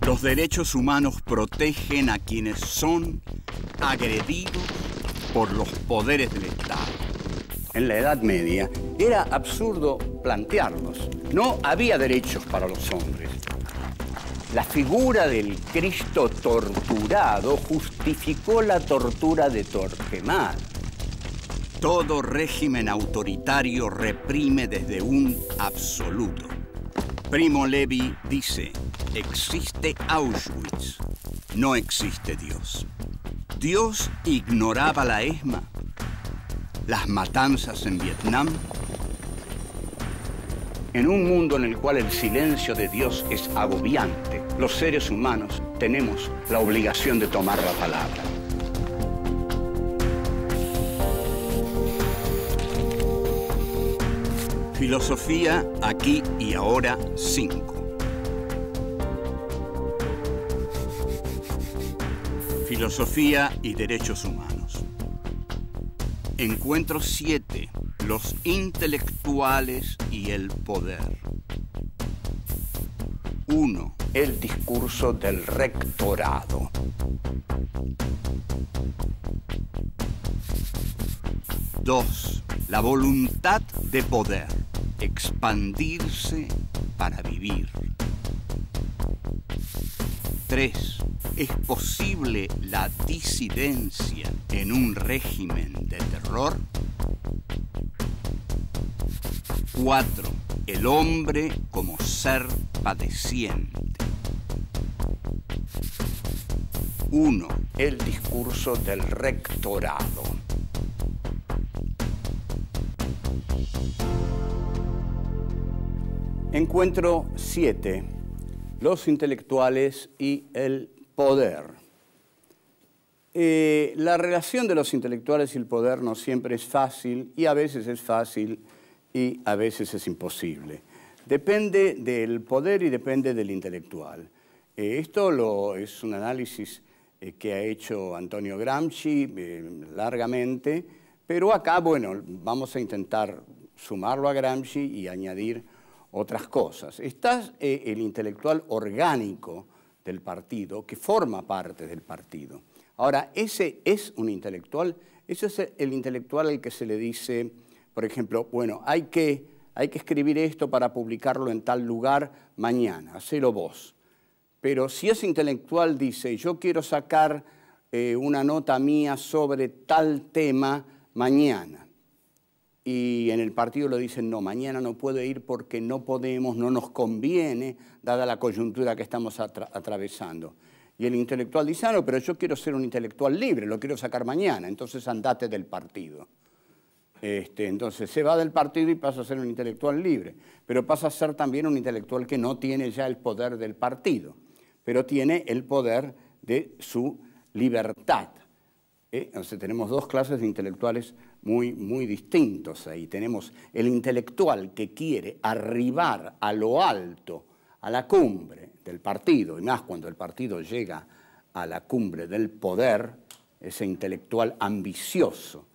Los derechos humanos protegen a quienes son agredidos por los poderes del Estado. En la Edad Media era absurdo plantearlos. No había derechos para los hombres. La figura del Cristo torturado justificó la tortura de Torquemada. Todo régimen autoritario reprime desde un absoluto. Primo Levi dice, existe Auschwitz, no existe Dios. Dios ignoraba la ESMA, las matanzas en Vietnam. En un mundo en el cual el silencio de Dios es agobiante, los seres humanos tenemos la obligación de tomar la palabra. Filosofía aquí y ahora 5. Filosofía y derechos humanos. Encuentro 7. Los intelectuales y el poder. 1. El discurso del rectorado. 2. La voluntad de poder. Expandirse para vivir. 3. ¿Es posible la disidencia en un régimen de terror? 4. El hombre como ser padeciente. 1. El discurso del rectorado. Encuentro 7. Los intelectuales y el poder. La relación de los intelectuales y el poder no siempre es fácil, y a veces es fácil y a veces es imposible. Depende del poder y depende del intelectual. Esto es un análisis que ha hecho Antonio Gramsci largamente, pero acá, bueno, vamos a intentar sumarlo a Gramsci y añadir otras cosas. Está el intelectual orgánico del partido, que forma parte del partido. Ahora, ese es un intelectual, ese es el intelectual al que se le dice, por ejemplo, bueno, hay que escribir esto para publicarlo en tal lugar mañana, hacelo vos. Pero si ese intelectual dice, yo quiero sacar una nota mía sobre tal tema mañana, y en el partido le dicen, no, mañana no puede ir porque no podemos, no nos conviene, dada la coyuntura que estamos atravesando. Y el intelectual dice, no, pero yo quiero ser un intelectual libre, lo quiero sacar mañana, entonces andate del partido. Entonces se va del partido y pasa a ser un intelectual libre, pero pasa a ser también un intelectual que no tiene ya el poder del partido, pero tiene el poder de su libertad. Entonces tenemos dos clases de intelectuales muy distintos ahí. Tenemos el intelectual que quiere arribar a lo alto, a la cumbre del partido, y más cuando el partido llega a la cumbre del poder, ese intelectual ambicioso,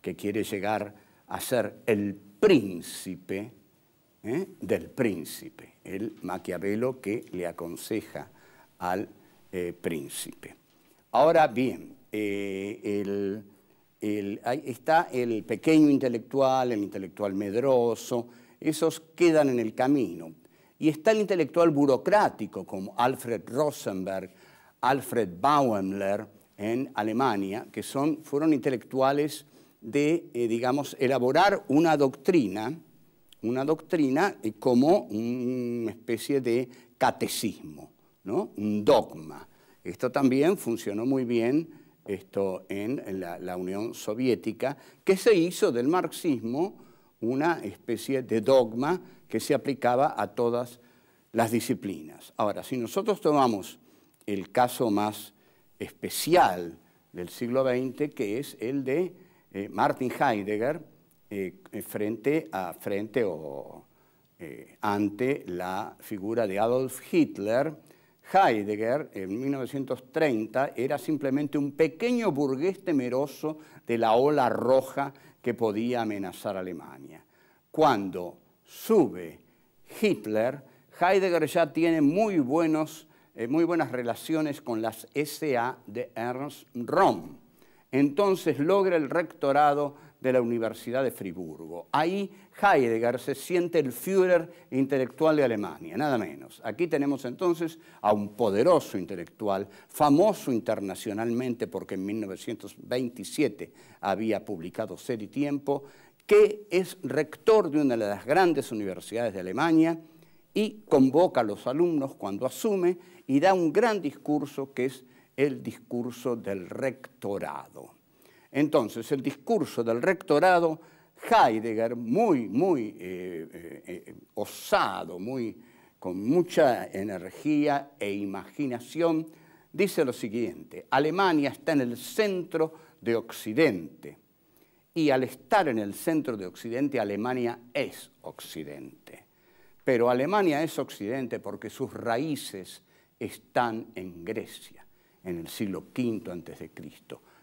que quiere llegar a ser el príncipe del príncipe, el Maquiavelo que le aconseja al príncipe. Ahora bien, ahí está el pequeño intelectual, el intelectual medroso, esos quedan en el camino. Y está el intelectual burocrático, como Alfred Rosenberg, Alfred Bauemler en Alemania, que fueron intelectuales de, digamos, elaborar una doctrina como una especie de catecismo, ¿no? Un dogma. Esto también funcionó muy bien en la Unión Soviética, que se hizo del marxismo una especie de dogma que se aplicaba a todas las disciplinas. Ahora, si nosotros tomamos el caso más especial del siglo XX, que es el de Martin Heidegger, ante la figura de Adolf Hitler, Heidegger, en 1930, era simplemente un pequeño burgués temeroso de la ola roja que podía amenazar a Alemania. Cuando sube Hitler, Heidegger ya tiene muy buenas relaciones con las SA de Ernst Röhm. Entonces logra el rectorado de la Universidad de Friburgo. Ahí Heidegger se siente el Führer intelectual de Alemania, nada menos. Aquí tenemos entonces a un poderoso intelectual, famoso internacionalmente porque en 1927 había publicado Ser y Tiempo, que es rector de una de las grandes universidades de Alemania y convoca a los alumnos cuando asume y da un gran discurso que es el discurso del rectorado. Entonces, el discurso del rectorado, Heidegger, muy osado, con mucha energía e imaginación, dice lo siguiente: Alemania está en el centro de Occidente, y al estar en el centro de Occidente, Alemania es Occidente. Pero Alemania es Occidente porque sus raíces están en Grecia, en el siglo V a.C.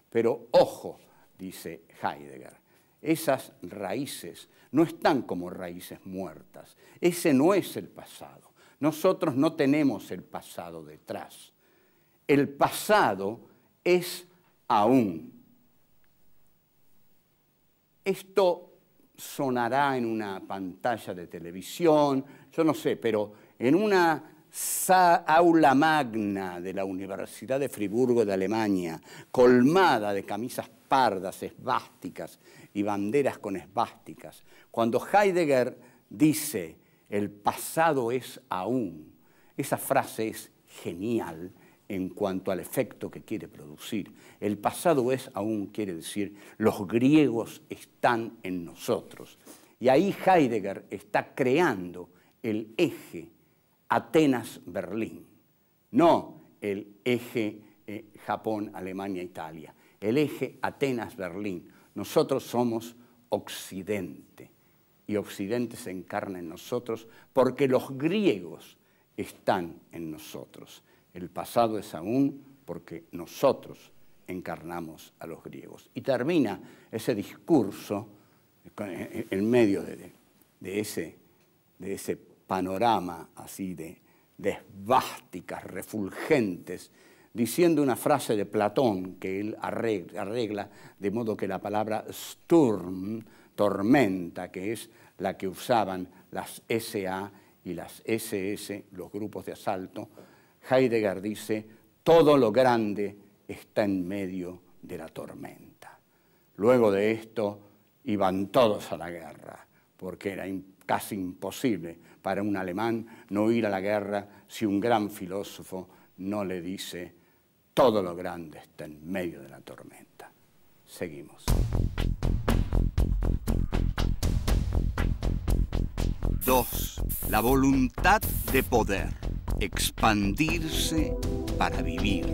Pero ojo, dice Heidegger, esas raíces no están como raíces muertas. Ese no es el pasado. Nosotros no tenemos el pasado detrás. El pasado es aún. Esto sonará en una pantalla de televisión, yo no sé, pero en una aula magna de la Universidad de Friburgo de Alemania, colmada de camisas pardas, esvásticas y banderas con esvásticas, cuando Heidegger dice el pasado es aún, esa frase es genial en cuanto al efecto que quiere producir. El pasado es aún quiere decir los griegos están en nosotros. Y ahí Heidegger está creando el eje Atenas-Berlín, no el eje Japón-Alemania-Italia, el eje Atenas-Berlín. Nosotros somos Occidente y Occidente se encarna en nosotros porque los griegos están en nosotros. El pasado es aún porque nosotros encarnamos a los griegos. Y termina ese discurso en medio de ese panorama así de esvásticas refulgentes, diciendo una frase de Platón que él arregla de modo que la palabra Sturm, tormenta, que es la que usaban las SA y las SS, los grupos de asalto, Heidegger dice, todo lo grande está en medio de la tormenta. Luego de esto iban todos a la guerra, porque era casi imposible para un alemán no ir a la guerra si un gran filósofo no le dice, todo lo grande está en medio de la tormenta. Seguimos. 2. La voluntad de poder. Expandirse para vivir.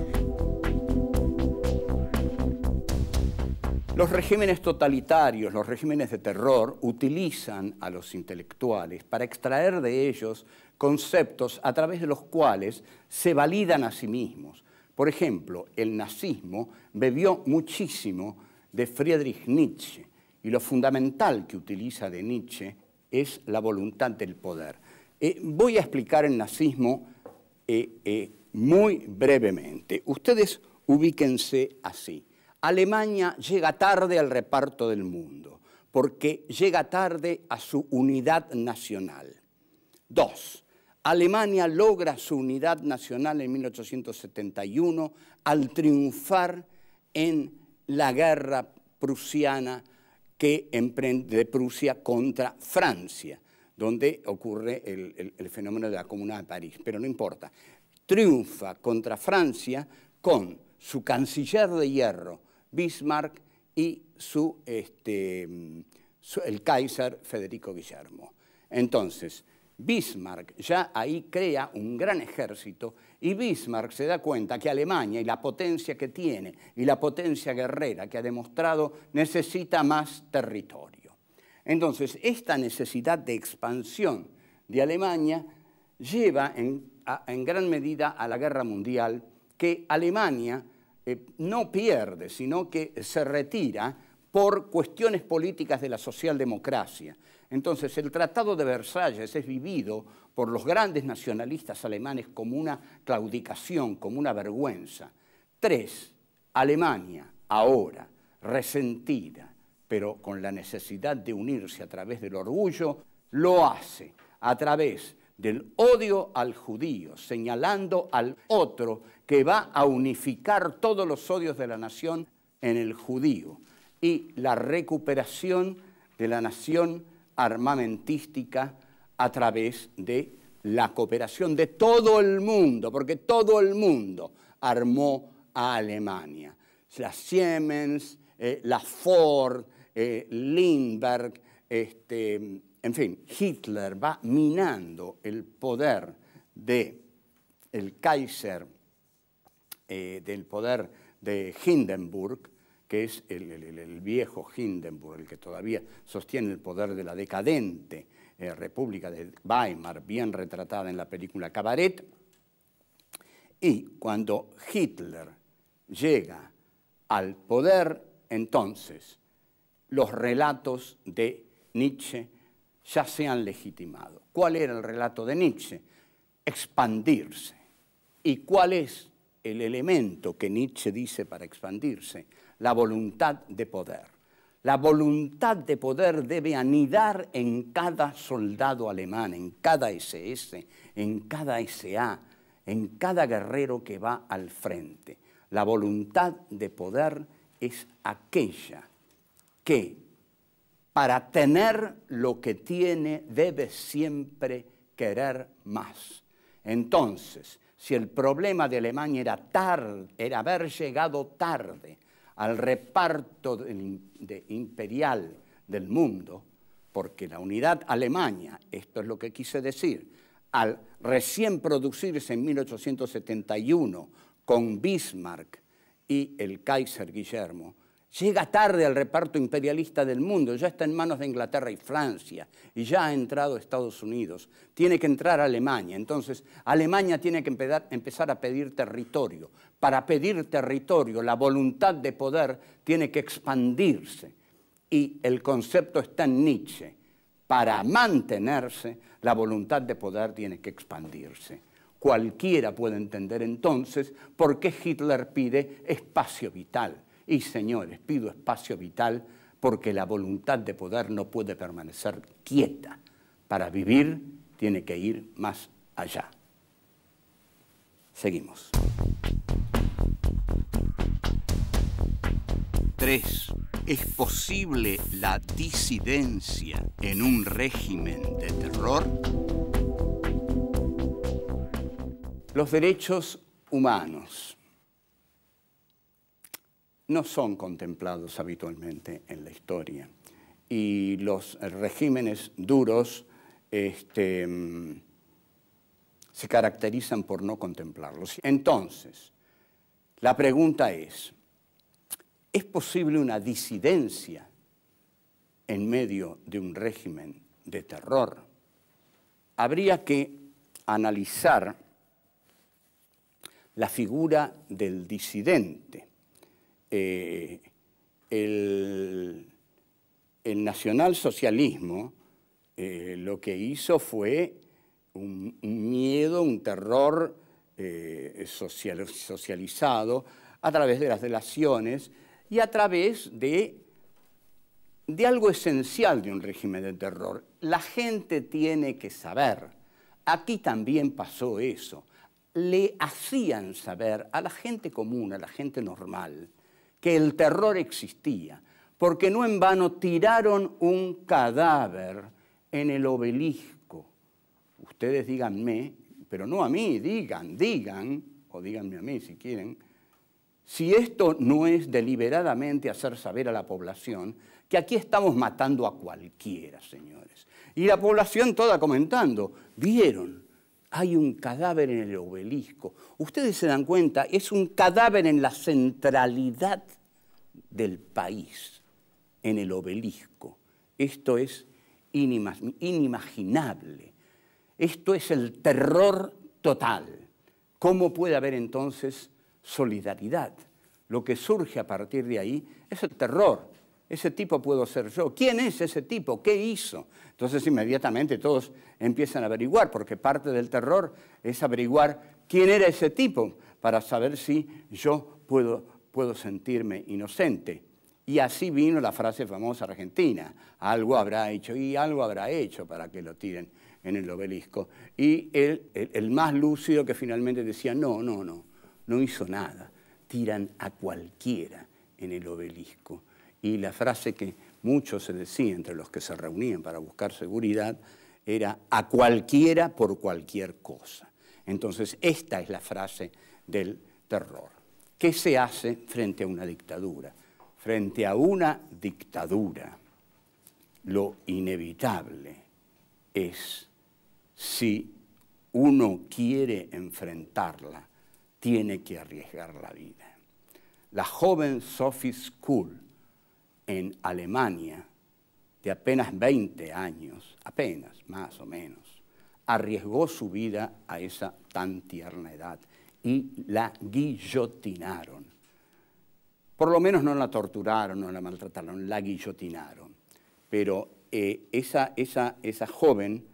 Los regímenes totalitarios, los regímenes de terror, utilizan a los intelectuales para extraer de ellos conceptos a través de los cuales se validan a sí mismos. Por ejemplo, el nazismo bebió muchísimo de Friedrich Nietzsche y lo fundamental que utiliza de Nietzsche es la voluntad del poder. Voy a explicar el nazismo muy brevemente. Ustedes ubíquense así. Alemania llega tarde al reparto del mundo, porque llega tarde a su unidad nacional. 2. Alemania logra su unidad nacional en 1871 al triunfar en la guerra prusiana que emprende Prusia contra Francia, donde ocurre el fenómeno de la Comuna de París, pero no importa. Triunfa contra Francia con su canciller de hierro, Bismarck, y el Kaiser Federico Guillermo. Entonces, Bismarck ya ahí crea un gran ejército y Bismarck se da cuenta que Alemania y la potencia que tiene y la potencia guerrera que ha demostrado necesita más territorio. Entonces, esta necesidad de expansión de Alemania lleva en gran medida a la guerra mundial, que Alemania no pierde, sino que se retira por cuestiones políticas de la socialdemocracia. Entonces, el Tratado de Versalles es vivido por los grandes nacionalistas alemanes como una claudicación, como una vergüenza. 3. Alemania, ahora, resentida, pero con la necesidad de unirse a través del orgullo, lo hace a través del odio al judío, señalando al otro que va a unificar todos los odios de la nación en el judío, y la recuperación de la nación armamentística a través de la cooperación de todo el mundo, porque todo el mundo armó a Alemania. La Siemens, la Ford, Lindbergh, en fin, Hitler va minando el poder del Kaiser, del poder de Hindenburg, que es el viejo Hindenburg, el que todavía sostiene el poder de la decadente República de Weimar, bien retratada en la película Cabaret. Y cuando Hitler llega al poder, entonces los relatos de Nietzsche ya se han legitimado. ¿Cuál era el relato de Nietzsche? Expandirse. ¿Y cuál es el elemento que Nietzsche dice para expandirse? La voluntad de poder. La voluntad de poder debe anidar en cada soldado alemán, en cada SS, en cada SA, en cada guerrero que va al frente. La voluntad de poder es aquella que, para tener lo que tiene, debe siempre querer más. Entonces, si el problema de Alemania era haber llegado tarde al reparto imperial del mundo, porque la unidad Alemania, esto es lo que quise decir, al recién producirse en 1871 con Bismarck y el Kaiser Guillermo, llega tarde al reparto imperialista del mundo, ya está en manos de Inglaterra y Francia, y ya ha entrado Estados Unidos. Tiene que entrar a Alemania. Entonces, Alemania tiene que empezar a pedir territorio. Para pedir territorio, la voluntad de poder tiene que expandirse. Y el concepto está en Nietzsche. Para mantenerse, la voluntad de poder tiene que expandirse. Cualquiera puede entender entonces por qué Hitler pide espacio vital. Y, señores, pido espacio vital porque la voluntad de poder no puede permanecer quieta. Para vivir tiene que ir más allá. Seguimos. 3. ¿Es posible la disidencia en un régimen de terror? Los derechos humanos no son contemplados habitualmente en la historia, y los regímenes duros se caracterizan por no contemplarlos. Entonces, la pregunta ¿es posible una disidencia en medio de un régimen de terror? Habría que analizar la figura del disidente. El nacionalsocialismo lo que hizo fue un miedo, un terror socializado a través de las delaciones y a través de algo esencial de un régimen de terror. La gente tiene que saber. Aquí también pasó eso. Le hacían saber a la gente común, a la gente normal, que el terror existía, porque no en vano tiraron un cadáver en el obelisco. Ustedes díganme, pero no a mí, digan, o díganme a mí si quieren, si esto no es deliberadamente hacer saber a la población que aquí estamos matando a cualquiera, señores. Y la población toda comentando, ¿vieron? Hay un cadáver en el obelisco. Ustedes se dan cuenta, es un cadáver en la centralidad del país, en el obelisco. Esto es inimaginable. Esto es el terror total. ¿Cómo puede haber entonces solidaridad? Lo que surge a partir de ahí es el terror. ese tipo puedo ser yo. ¿Quién es ese tipo? ¿Qué hizo? Entonces inmediatamente todos empiezan a averiguar, porque parte del terror es averiguar quién era ese tipo para saber si yo puedo sentirme inocente. Y así vino la frase famosa argentina, algo habrá hecho, y algo habrá hecho para que lo tiren en el obelisco. Y el más lúcido que finalmente decía, no hizo nada, tiran a cualquiera en el obelisco. Y la frase que muchos se decían entre los que se reunían para buscar seguridad era a cualquiera por cualquier cosa. Entonces esta es la frase del terror. ¿Qué se hace frente a una dictadura? Frente a una dictadura, lo inevitable es, si uno quiere enfrentarla, tiene que arriesgar la vida. La joven Sophie Scholl en Alemania, de apenas 20 años, apenas, más o menos, arriesgó su vida a esa tan tierna edad y la guillotinaron. Por lo menos no la torturaron, no la maltrataron, la guillotinaron. Pero esa joven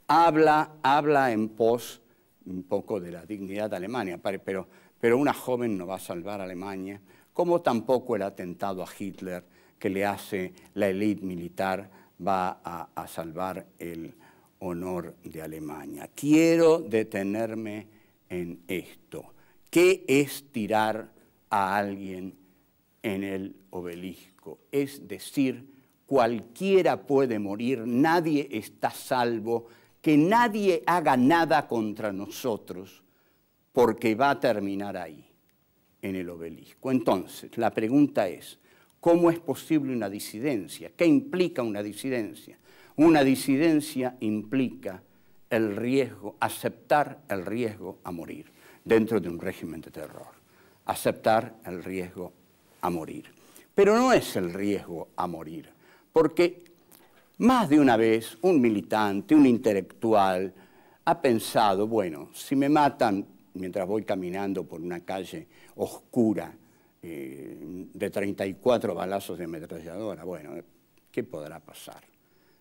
habla en pos un poco de la dignidad de Alemania, pero una joven no va a salvar a Alemania, como tampoco el atentado a Hitler que le hace la élite militar va a salvar el honor de Alemania. Quiero detenerme en esto. ¿Qué es tirar a alguien en el obelisco? Es decir, cualquiera puede morir, nadie está salvo, que nadie haga nada contra nosotros, porque va a terminar ahí, en el obelisco. Entonces, la pregunta es, ¿cómo es posible una disidencia? ¿Qué implica una disidencia? Una disidencia implica el riesgo, aceptar el riesgo a morir dentro de un régimen de terror. Aceptar el riesgo a morir. Pero no es el riesgo a morir, porque más de una vez un militante, un intelectual, ha pensado, bueno, si me matan mientras voy caminando por una calle oscura de 34 balazos de ametralladora, bueno, ¿qué podrá pasar?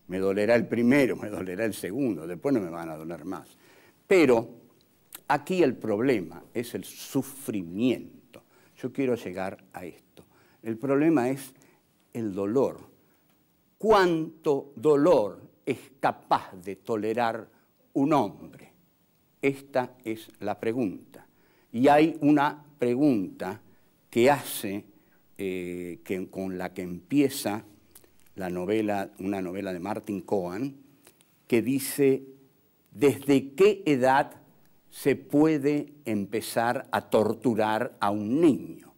Me dolerá el primero, me dolerá el segundo, después no me van a doler más. Pero aquí el problema es el sufrimiento. Yo quiero llegar a esto. El problema es el dolor. ¿Cuánto dolor es capaz de tolerar un hombre? Esta es la pregunta. Y hay una pregunta que hace, con la que empieza la novela, una novela de Martin Cohen, que dice, ¿desde qué edad se puede empezar a torturar a un niño?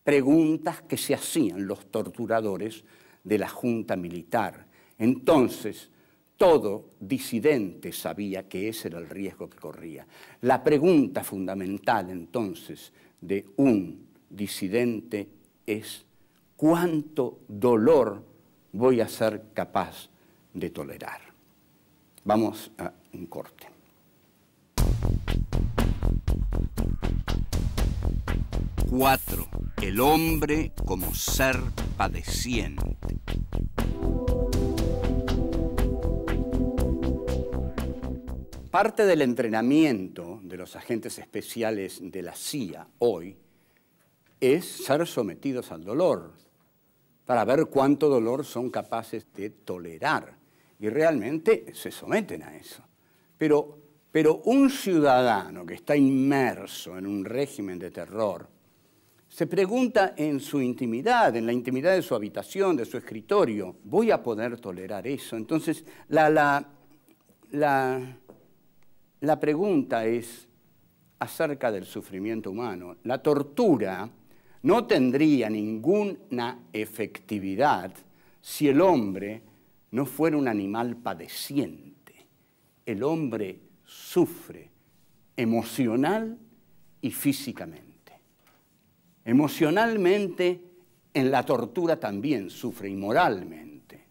Preguntas que se hacían los torturadores de la Junta Militar. Entonces, todo disidente sabía que ese era el riesgo que corría. La pregunta fundamental, entonces, de un disidente es ¿cuánto dolor voy a ser capaz de tolerar? Vamos a un corte. Cuatro. El hombre como ser padeciente. Parte del entrenamiento de los agentes especiales de la CIA hoy es ser sometidos al dolor, para ver cuánto dolor son capaces de tolerar. Y realmente se someten a eso. Pero un ciudadano que está inmerso en un régimen de terror se pregunta en su intimidad, en la intimidad de su habitación, de su escritorio, ¿voy a poder tolerar eso? Entonces, la pregunta es acerca del sufrimiento humano. La tortura no tendría ninguna efectividad si el hombre no fuera un animal padeciente. El hombre sufre emocional y físicamente. Emocionalmente, en la tortura también sufre, y moralmente,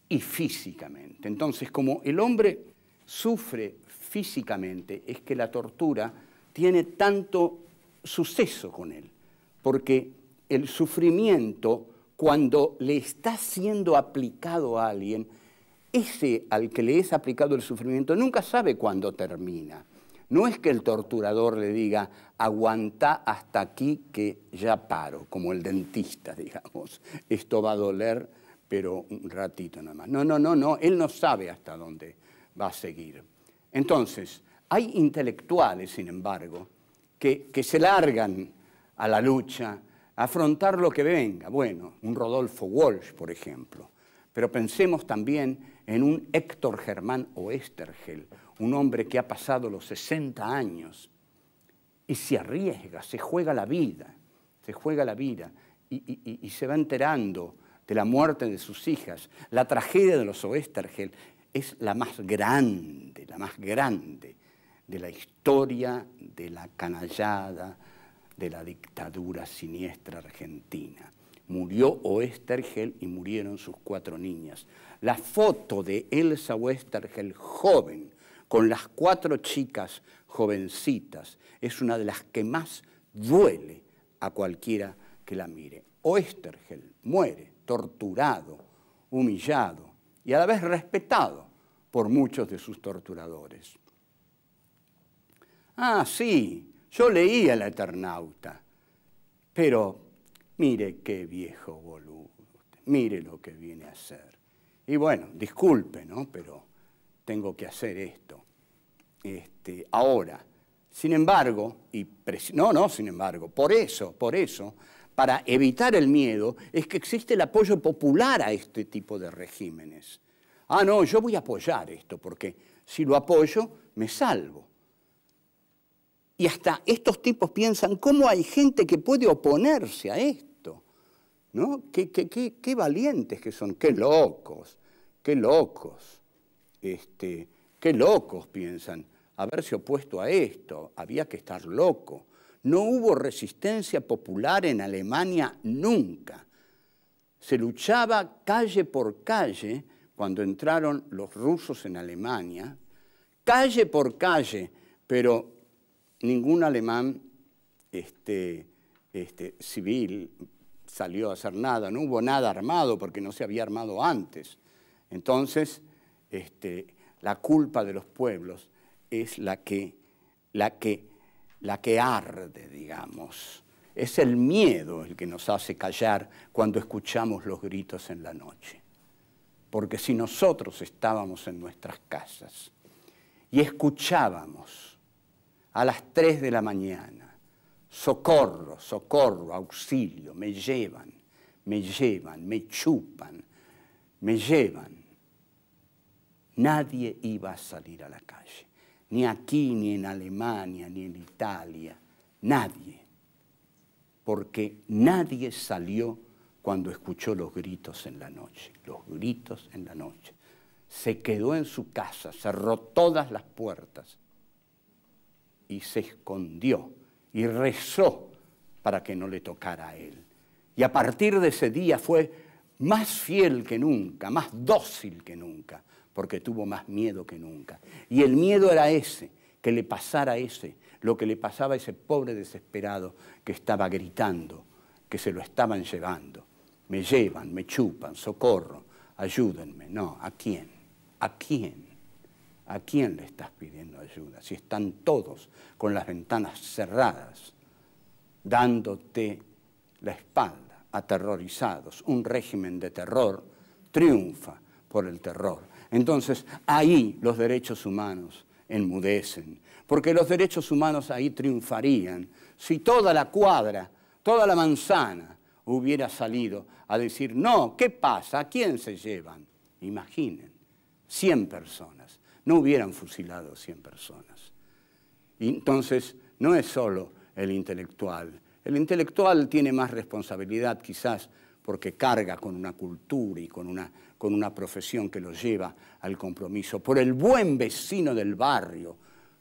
y físicamente. Entonces, como el hombre sufre físicamente, es que la tortura tiene tanto suceso con él, porque el sufrimiento cuando le está siendo aplicado a alguien, ese al que le es aplicado el sufrimiento nunca sabe cuándo termina. No es que el torturador le diga, aguantá hasta aquí que ya paro, como el dentista, digamos. Esto va a doler, pero un ratito nada más. No, él no sabe hasta dónde va a seguir. Entonces, hay intelectuales, sin embargo, que se largan a la lucha, a afrontar lo que venga. Bueno, un Rodolfo Walsh, por ejemplo. Pero pensemos también en un Héctor Germán Oesterheld, un hombre que ha pasado los 60 años y se arriesga, se juega la vida y se va enterando de la muerte de sus hijas. La tragedia de los Oesterheld es la más grande de la historia de la canallada, de la dictadura siniestra argentina. Murió Oesterheld y murieron sus 4 niñas. La foto de Elsa Oesterheld joven, con las 4 chicas jovencitas, es una de las que más duele a cualquiera que la mire. Oesterheld muere torturado, humillado y a la vez respetado por muchos de sus torturadores. Ah, sí, yo leía El Eternauta, pero mire qué viejo boludo, mire lo que viene a hacer. Y bueno, disculpe, ¿no? Pero tengo que hacer esto. Ahora, sin embargo, por eso, para evitar el miedo, es que existe el apoyo popular a este tipo de regímenes. Ah, no, yo voy a apoyar esto, porque si lo apoyo, me salvo. Y hasta estos tipos piensan, ¿cómo hay gente que puede oponerse a esto? ¿No? Qué valientes que son, qué locos, qué locos piensan, haberse opuesto a esto, había que estar loco. No hubo resistencia popular en Alemania nunca. Se luchaba calle por calle cuando entraron los rusos en Alemania, calle por calle, pero ningún alemán civil salió a hacer nada, no hubo nada armado porque no se había armado antes. Entonces, la culpa de los pueblos es la que arde, digamos. Es el miedo el que nos hace callar cuando escuchamos los gritos en la noche. Porque si nosotros estábamos en nuestras casas y escuchábamos a las 3 de la mañana, socorro, socorro, auxilio, me llevan, me chupan, me llevan, nadie iba a salir a la calle. Ni aquí, ni en Alemania, ni en Italia, nadie. Porque nadie salió cuando escuchó los gritos en la noche, los gritos en la noche. Se quedó en su casa, cerró todas las puertas y se escondió y rezó para que no le tocara a él. Y a partir de ese día fue más fiel que nunca, más dócil que nunca, porque tuvo más miedo que nunca. Y el miedo era ese, que le pasara lo que le pasaba a ese pobre desesperado que estaba gritando, que se lo estaban llevando. Me llevan, me chupan, socorro, ayúdenme. No, ¿a quién? ¿A quién? ¿A quién le estás pidiendo ayuda? Si están todos con las ventanas cerradas, dándote la espalda, aterrorizados. Un régimen de terror triunfa por el terror. Entonces, ahí los derechos humanos enmudecen, porque los derechos humanos ahí triunfarían si toda la cuadra, toda la manzana hubiera salido a decir, no, ¿qué pasa? ¿A quién se llevan? Imaginen, 100 personas, no hubieran fusilado 100 personas. Y entonces, no es solo el intelectual tiene más responsabilidad quizás porque carga con una cultura y con una profesión que lo lleva al compromiso. Por el buen vecino del barrio,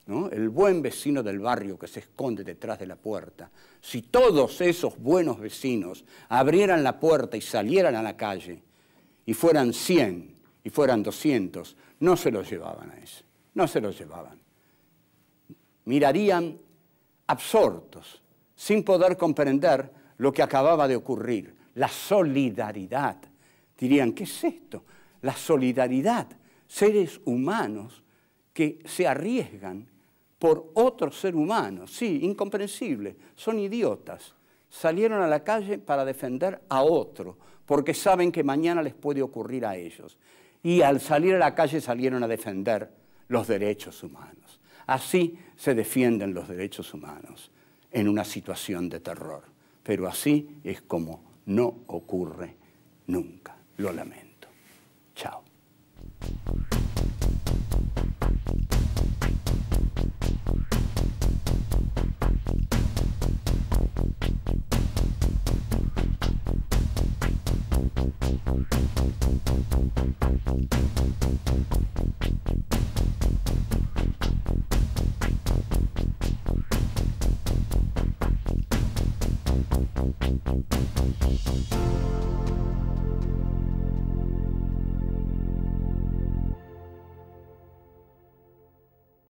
¿no? El buen vecino del barrio que se esconde detrás de la puerta. Si todos esos buenos vecinos abrieran la puerta y salieran a la calle, y fueran 100, y fueran 200, no se los llevaban a ese, no se los llevaban. Mirarían absortos, sin poder comprender lo que acababa de ocurrir. la solidaridad. Dirían, ¿qué es esto? La solidaridad. Seres humanos que se arriesgan por otro ser humano. Sí, incomprensible, son idiotas. Salieron a la calle para defender a otro, porque saben que mañana les puede ocurrir a ellos. Y al salir a la calle salieron a defender los derechos humanos. Así se defienden los derechos humanos en una situación de terror. Pero así es como no ocurre nunca. Lo lamento. Chao.